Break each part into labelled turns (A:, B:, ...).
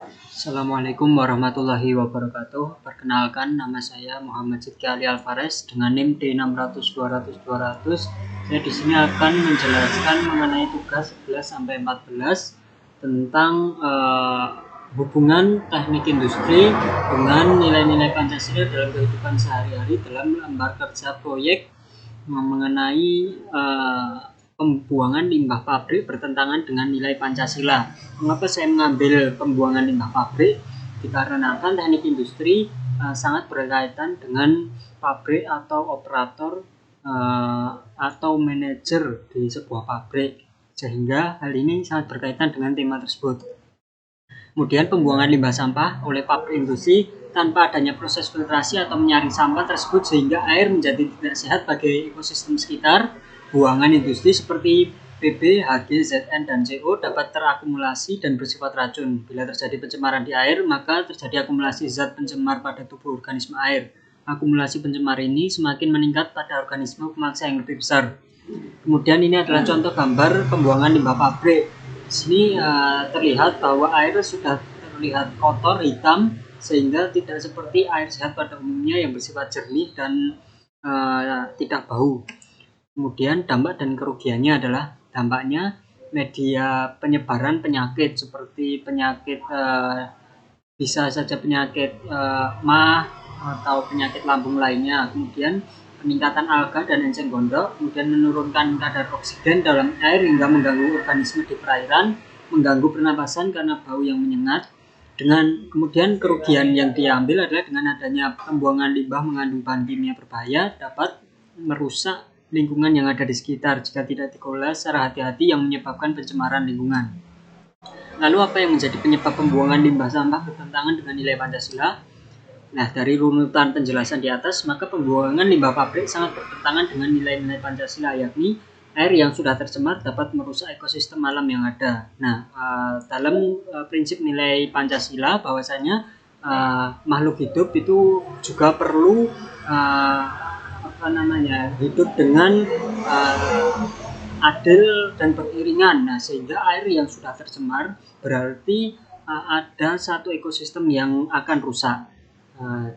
A: Assalamualaikum warahmatullahi wabarakatuh. Perkenalkan, nama saya Muhammad Sidki Ali Alvarez dengan NIM D600-200-200. Saya di sini akan menjelaskan mengenai tugas 11 sampai 14 tentang hubungan teknik industri dengan nilai-nilai Pancasila dalam kehidupan sehari-hari dalam lembar kerja proyek mengenai pembuangan limbah pabrik bertentangan dengan nilai Pancasila. Mengapa saya mengambil pembuangan limbah pabrik? Dikarenakan teknik industri sangat berkaitan dengan pabrik atau operator atau manajer di sebuah pabrik, sehingga hal ini sangat berkaitan dengan tema tersebut. Kemudian pembuangan limbah sampah oleh pabrik industri tanpa adanya proses filtrasi atau menyaring sampah tersebut sehingga air menjadi tidak sehat bagi ekosistem sekitar. Buangan industri seperti PB, Hg, Zn, dan CO dapat terakumulasi dan bersifat racun. Bila terjadi pencemaran di air, maka terjadi akumulasi zat pencemar pada tubuh organisme air. Akumulasi pencemar ini semakin meningkat pada organisme pemaksa yang lebih besar. Kemudian ini adalah contoh gambar pembuangan limbah pabrik. Di sini terlihat bahwa air sudah terlihat kotor, hitam, sehingga tidak seperti air sehat pada umumnya yang bersifat jernih dan tidak bau. Kemudian dampak dan kerugiannya adalah dampaknya media penyebaran penyakit seperti penyakit bisa saja penyakit MAH atau penyakit lambung lainnya. Kemudian peningkatan alga dan enceng gondok, kemudian menurunkan kadar oksigen dalam air hingga mengganggu organisme di perairan, mengganggu pernapasan karena bau yang menyengat. Kemudian kerugian yang diambil adalah dengan adanya pembuangan limbah mengandung bahan kimia berbahaya dapat merusak lingkungan yang ada di sekitar jika tidak dikelola secara hati-hati yang menyebabkan pencemaran lingkungan. Lalu apa yang menjadi penyebab pembuangan limbah sampah bertentangan dengan nilai Pancasila? Nah, dari runutan penjelasan di atas, maka pembuangan limbah pabrik sangat bertentangan dengan nilai-nilai Pancasila, yakni air yang sudah tercemar dapat merusak ekosistem alam yang ada. Nah, dalam prinsip nilai Pancasila bahwasanya makhluk hidup itu juga perlu hidup dengan adil dan beriringan. Nah, sehingga air yang sudah tercemar berarti ada satu ekosistem yang akan rusak.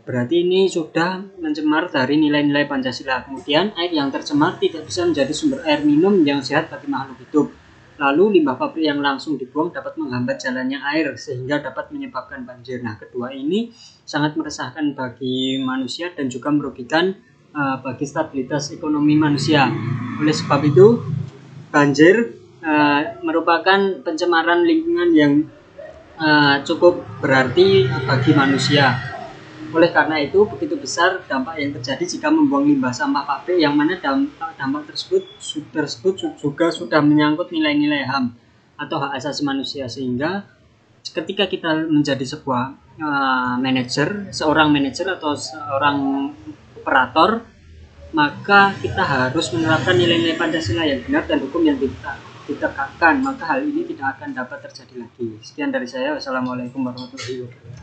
A: Berarti ini sudah mencemar dari nilai-nilai Pancasila. Kemudian air yang tercemar tidak bisa menjadi sumber air minum yang sehat bagi makhluk hidup. Lalu limbah pabrik yang langsung dibuang dapat menghambat jalannya air sehingga dapat menyebabkan banjir. Nah, kedua ini sangat meresahkan bagi manusia dan juga merugikan bagi stabilitas ekonomi manusia. Oleh sebab itu, banjir merupakan pencemaran lingkungan yang cukup berarti bagi manusia. Oleh karena itu, begitu besar dampak yang terjadi jika membuang limbah sampah pabrik, yang mana dampak tersebut juga sudah menyangkut nilai-nilai HAM atau hak asasi manusia, sehingga ketika kita menjadi sebuah seorang manajer atau seorang operator, maka kita harus menerapkan nilai-nilai Pancasila yang benar dan hukum yang ditegakkan, maka hal ini tidak akan dapat terjadi lagi. Sekian dari saya. Wassalamualaikum warahmatullahi wabarakatuh.